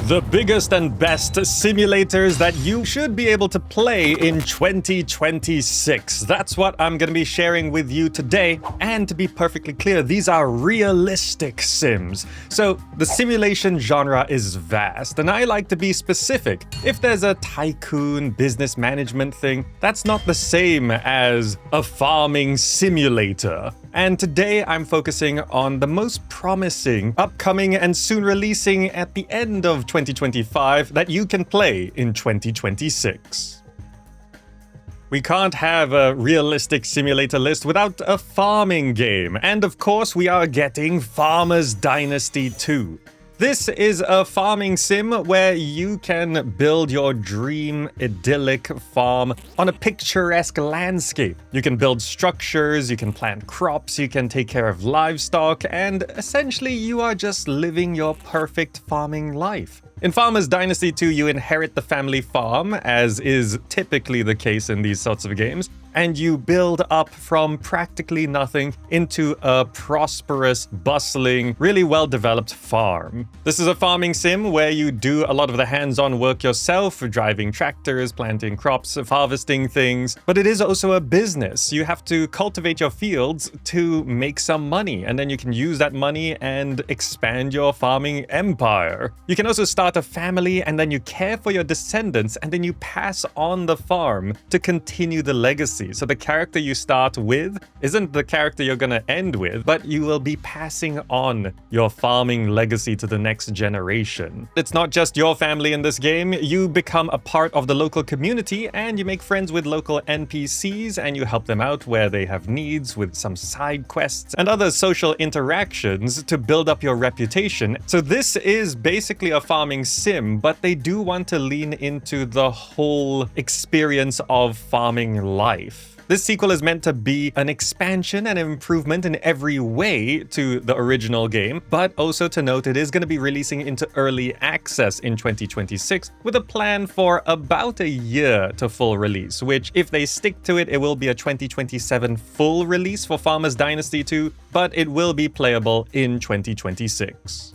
The biggest and best simulators that you should be able to play in 2026. That's what I'm going to be sharing with you today. And to be perfectly clear, these are realistic sims. So the simulation genre is vast, and I like to be specific. If there's a tycoon business management thing, that's not the same as a farming simulator. And today I'm focusing on the most promising, upcoming, and soon releasing at the end of 2025 that you can play in 2026. We can't have a realistic simulator list without a farming game, and of course we are getting Farmers Dynasty 2. This is a farming sim where you can build your dream idyllic farm on a picturesque landscape. You can build structures, you can plant crops, you can take care of livestock, and essentially you are just living your perfect farming life. In Farmers Dynasty 2, you inherit the family farm, as is typically the case in these sorts of games, and you build up from practically nothing into a prosperous, bustling, really well-developed farm. This is a farming sim where you do a lot of the hands-on work yourself, driving tractors, planting crops, harvesting things, but it is also a business. You have to cultivate your fields to make some money, and then you can use that money and expand your farming empire. You can also start a family, and then you care for your descendants, and then you pass on the farm to continue the legacy. So the character you start with isn't the character you're gonna end with, but you will be passing on your farming legacy to the next generation. It's not just your family in this game. You become a part of the local community, and you make friends with local NPCs, and you help them out where they have needs with some side quests and other social interactions to build up your reputation. So this is basically a farming sim, but they do want to lean into the whole experience of farming life. This sequel is meant to be an expansion and improvement in every way to the original game, but also to note it is going to be releasing into early access in 2026 with a plan for about a year to full release, which if they stick to it, it will be a 2027 full release for Farmers Dynasty 2, but it will be playable in 2026.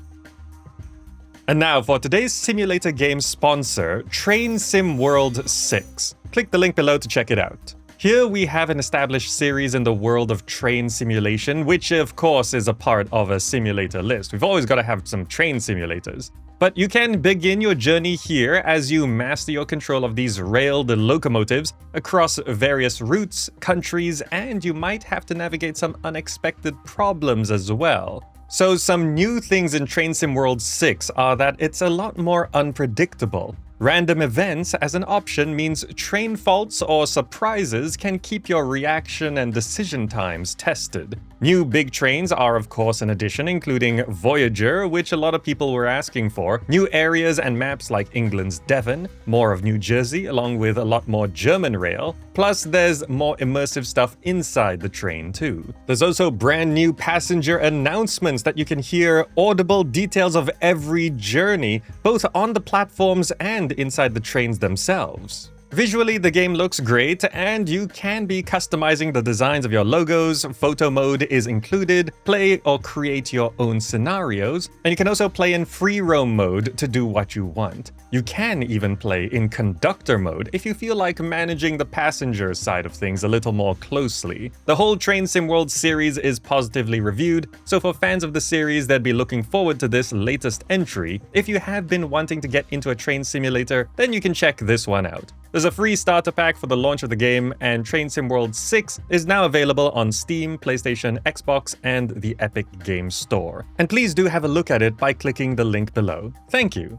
And now for today's simulator game sponsor, Train Sim World 6. Click the link below to check it out. Here we have an established series in the world of train simulation, which of course is a part of a simulator list. We've always got to have some train simulators. But you can begin your journey here as you master your control of these railed locomotives across various routes, countries, and you might have to navigate some unexpected problems as well. So some new things in Train Sim World 6 are that it's a lot more unpredictable. Random events as an option means train faults or surprises can keep your reaction and decision times tested. New big trains are of course an addition, including Voyager, which a lot of people were asking for, new areas and maps like England's Devon, more of New Jersey, along with a lot more German rail, plus there's more immersive stuff inside the train too. There's also brand new passenger announcements that you can hear audible details of every journey, both on the platforms and inside the trains themselves. Visually, the game looks great, and you can be customizing the designs of your logos, photo mode is included, play or create your own scenarios, and you can also play in free roam mode to do what you want. You can even play in conductor mode if you feel like managing the passenger side of things a little more closely. The whole Train Sim World series is positively reviewed, so for fans of the series, they'd be looking forward to this latest entry. If you have been wanting to get into a train simulator, then you can check this one out. There's a free starter pack for the launch of the game, and Train Sim World 6 is now available on Steam, PlayStation, Xbox, and the Epic Games Store. And please do have a look at it by clicking the link below. Thank you.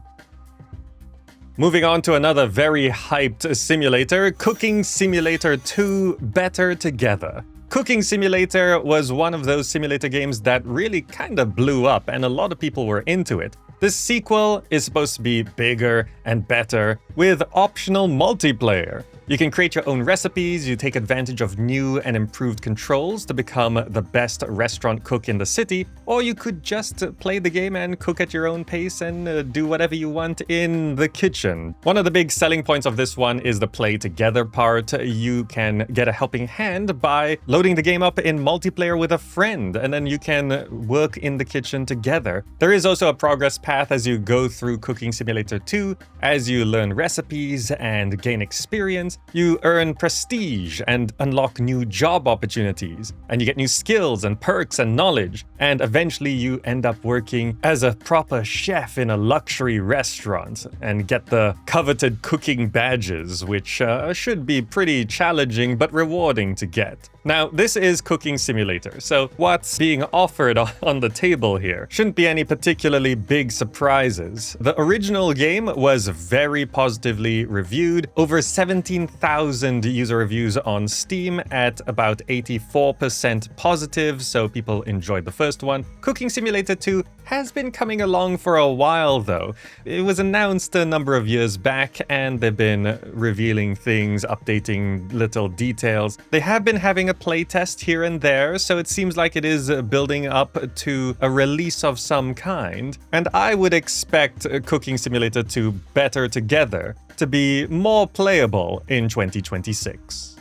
Moving on to another very hyped simulator, Cooking Simulator 2 Better Together. Cooking Simulator was one of those simulator games that really kinda blew up, and a lot of people were into it. This sequel is supposed to be bigger and better with optional multiplayer. You can create your own recipes, you take advantage of new and improved controls to become the best restaurant cook in the city, or you could just play the game and cook at your own pace and do whatever you want in the kitchen. One of the big selling points of this one is the play together part. You can get a helping hand by loading the game up in multiplayer with a friend, and then you can work in the kitchen together. There is also a progress path as you go through Cooking Simulator 2. As you learn recipes and gain experience, you earn prestige and unlock new job opportunities, and you get new skills and perks and knowledge, and eventually you end up working as a proper chef in a luxury restaurant and get the coveted cooking badges, which should be pretty challenging but rewarding to get. Now, this is Cooking Simulator, so what's being offered on the table here shouldn't be any particularly big surprises. The original game was very positively reviewed, over 17,000 user reviews on Steam at about 84% positive, so people enjoyed the first one. Cooking Simulator 2 has been coming along for a while though. It was announced a number of years back and they've been revealing things, updating little details. They have been having a playtest here and there, so it seems like it is building up to a release of some kind. And I would expect Cooking Simulator 2 Better Together to be more playable in 2026.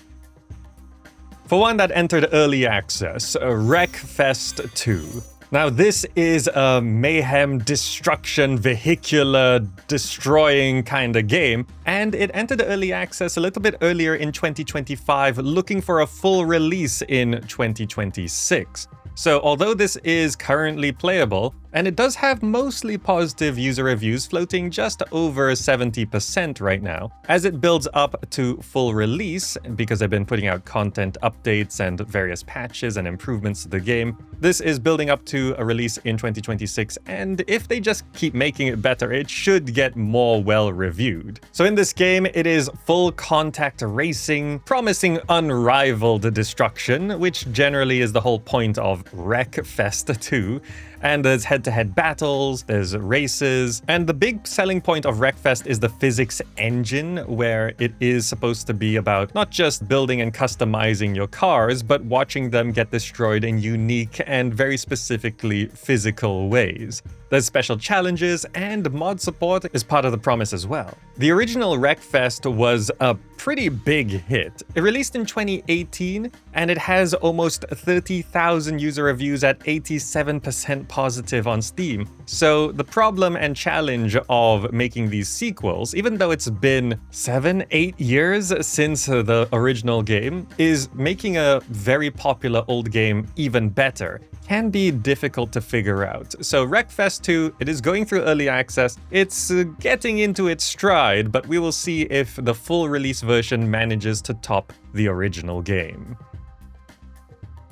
For one that entered early access, Wreckfest 2. Now, this is a mayhem, destruction, vehicular, destroying kind of game, and it entered early access a little bit earlier in 2025, looking for a full release in 2026. So although this is currently playable, and it does have mostly positive user reviews floating just over 70% right now, as it builds up to full release, because they've been putting out content updates and various patches and improvements to the game, this is building up to a release in 2026, and if they just keep making it better, it should get more well-reviewed. So in this game, it is full contact racing, promising unrivaled destruction, which generally is the whole point of Wreckfest 2. And there's head-to-head battles, there's races, and the big selling point of Wreckfest is the physics engine, where it is supposed to be about not just building and customizing your cars, but watching them get destroyed in unique and very specifically physical ways. There's special challenges, and mod support is part of the promise as well. The original Wreckfest was a pretty big hit. It released in 2018, and it has almost 30,000 user reviews at 87% positive on Steam. So the problem and challenge of making these sequels, even though it's been 7-8 years since the original game, is making a very popular old game even better. Can be difficult to figure out. So Wreckfest 2, it is going through early access. It's getting into its stride, but we will see if the full release version manages to top the original game.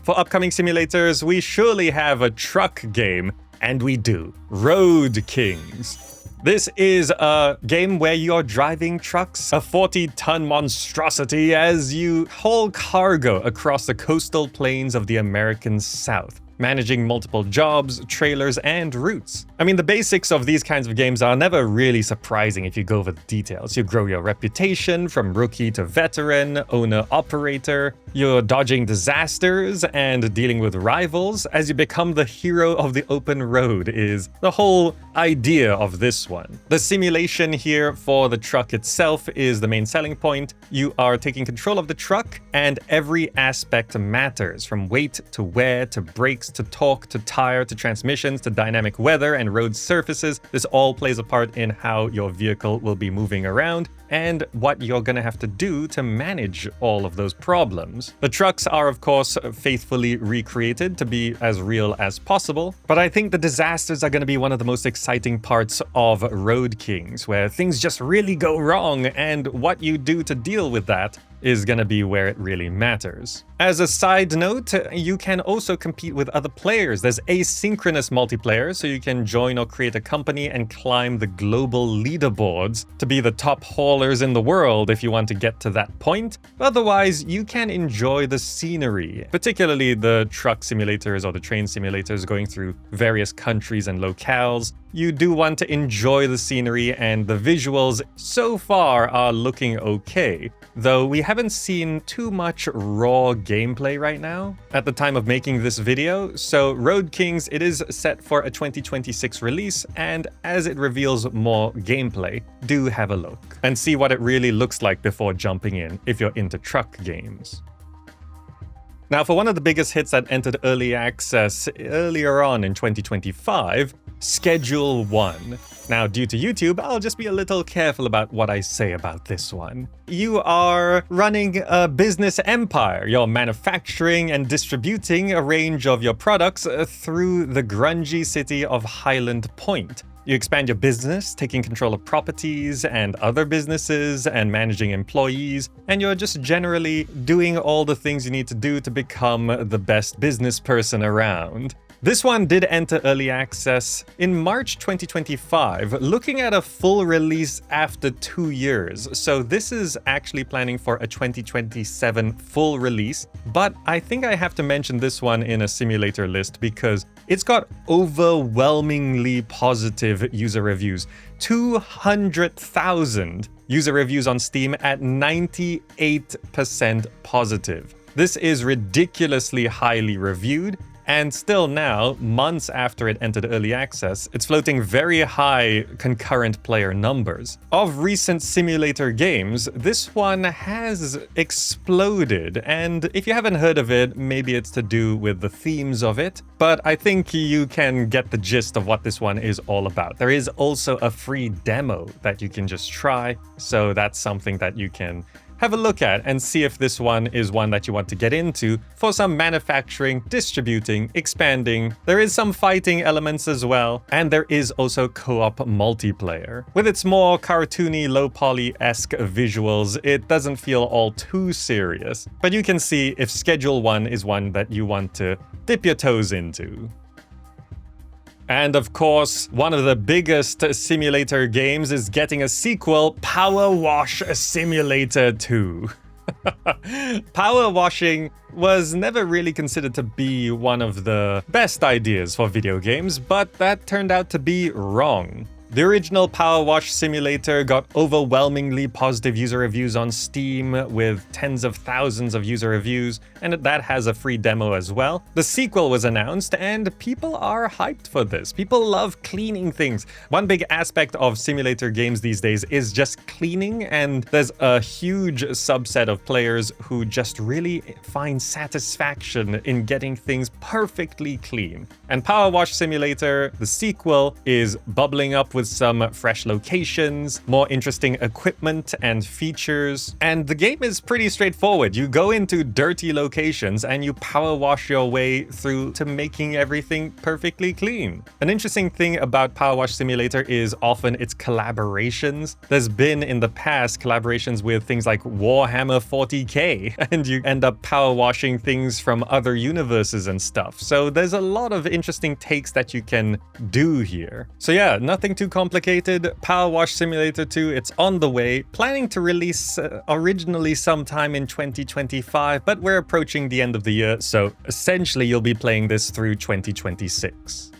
For upcoming simulators, we surely have a truck game, and we do. Road Kings. This is a game where you're driving trucks, a 40-ton monstrosity, as you haul cargo across the coastal plains of the American South, managing multiple jobs, trailers, and routes. I mean, the basics of these kinds of games are never really surprising if you go over the details. You grow your reputation from rookie to veteran, owner-operator. You're dodging disasters and dealing with rivals as you become the hero of the open road is the whole idea of this one. The simulation here for the truck itself is the main selling point. You are taking control of the truck, and every aspect matters, from weight to wear to brakes to torque to tire to transmissions to dynamic weather and road surfaces. This all plays a part in how your vehicle will be moving around and what you're gonna have to do to manage all of those problems. The trucks are, of course, faithfully recreated to be as real as possible, but I think the disasters are gonna be one of the most exciting parts of Road Kings, where things just really go wrong, and what you do to deal with that is gonna be where it really matters. As a side note, you can also compete with other players. There's asynchronous multiplayer, so you can join or create a company and climb the global leaderboards to be the top haulers in the world if you want to get to that point. Otherwise, you can enjoy the scenery, particularly the truck simulators or the train simulators going through various countries and locales. You do want to enjoy the scenery, and the visuals so far are looking okay. though we haven't seen too much raw gameplay right now at the time of making this video. So Road Kings, it is set for a 2026 release, and as it reveals more gameplay, do have a look and see what it really looks like before jumping in if you're into truck games. Now, for one of the biggest hits that entered early access earlier on in 2025, Schedule 1. Now, due to YouTube, I'll just be a little careful about what I say about this one. You are running a business empire. You're manufacturing and distributing a range of your products through the grungy city of Highland Point. You expand your business, taking control of properties and other businesses and managing employees, and you're just generally doing all the things you need to do to become the best business person around. This one did enter early access in March 2025, looking at a full release after 2 years. So this is actually planning for a 2027 full release, but I think I have to mention this one in a simulator list because it's got overwhelmingly positive user reviews. 200,000 user reviews on Steam at 98% positive. This is ridiculously highly reviewed. And still now, months after it entered early access, it's floating very high concurrent player numbers. Of recent simulator games, this one has exploded, and if you haven't heard of it, maybe it's to do with the themes of it, but I think you can get the gist of what this one is all about. There is also a free demo that you can just try, so that's something that you can have a look at and see if this one is one that you want to get into for some manufacturing, distributing, expanding. There is some fighting elements as well, and there is also co-op multiplayer. With its more cartoony, low-poly-esque visuals, it doesn't feel all too serious, but you can see if Schedule 1 is one that you want to dip your toes into. And of course, one of the biggest simulator games is getting a sequel, PowerWash Simulator 2. Power washing was never really considered to be one of the best ideas for video games, but that turned out to be wrong. The original PowerWash Simulator got overwhelmingly positive user reviews on Steam with tens of thousands of user reviews, and that has a free demo as well. The sequel was announced, and people are hyped for this. People love cleaning things. One big aspect of simulator games these days is just cleaning, and there's a huge subset of players who just really find satisfaction in getting things perfectly clean. And PowerWash Simulator, the sequel, is bubbling up with some fresh locations, more interesting equipment and features, and the game is pretty straightforward. You go into dirty locations and you power wash your way through to making everything perfectly clean. An interesting thing about PowerWash Simulator is often its collaborations. There's been in the past collaborations with things like Warhammer 40k, and you end up power washing things from other universes and stuff. So there's a lot of interesting takes that you can do here. So yeah, nothing too complicated. PowerWash Simulator 2, it's on the way. Planning to release originally sometime in 2025, but we're approaching the end of the year, so essentially you'll be playing this through 2026.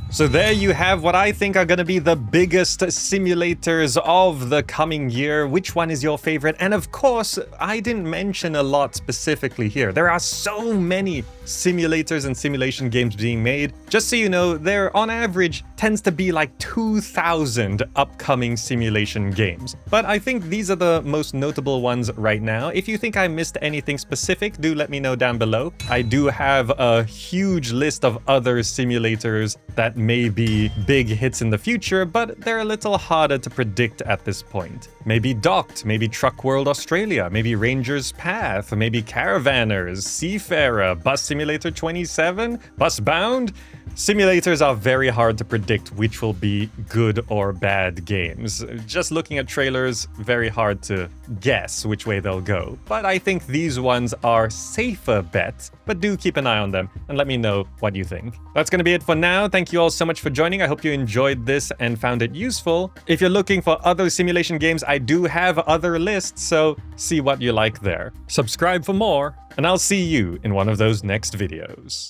So there you have what I think are going to be the biggest simulators of the coming year. Which one is your favorite? And of course, I didn't mention a lot specifically here. There are so many simulators and simulation games being made. Just so you know, there on average tends to be like 2,000 upcoming simulation games. But I think these are the most notable ones right now. If you think I missed anything specific, do let me know down below. I do have a huge list of other simulators that may be big hits in the future, but they're a little harder to predict at this point. Maybe Docked, maybe Truck World Australia, maybe Ranger's Path, maybe Caravanners, Seafarer, Bus Simulator 27, Bus Bound. Simulators are very hard to predict which will be good or bad games. Just looking at trailers, very hard to guess which way they'll go. But I think these ones are safer bets, but do keep an eye on them and let me know what you think. That's going to be it for now. Thank you all so much for joining. I hope you enjoyed this and found it useful. If you're looking for other simulation games, I do have other lists, so see what you like there. Subscribe for more, and I'll see you in one of those next videos.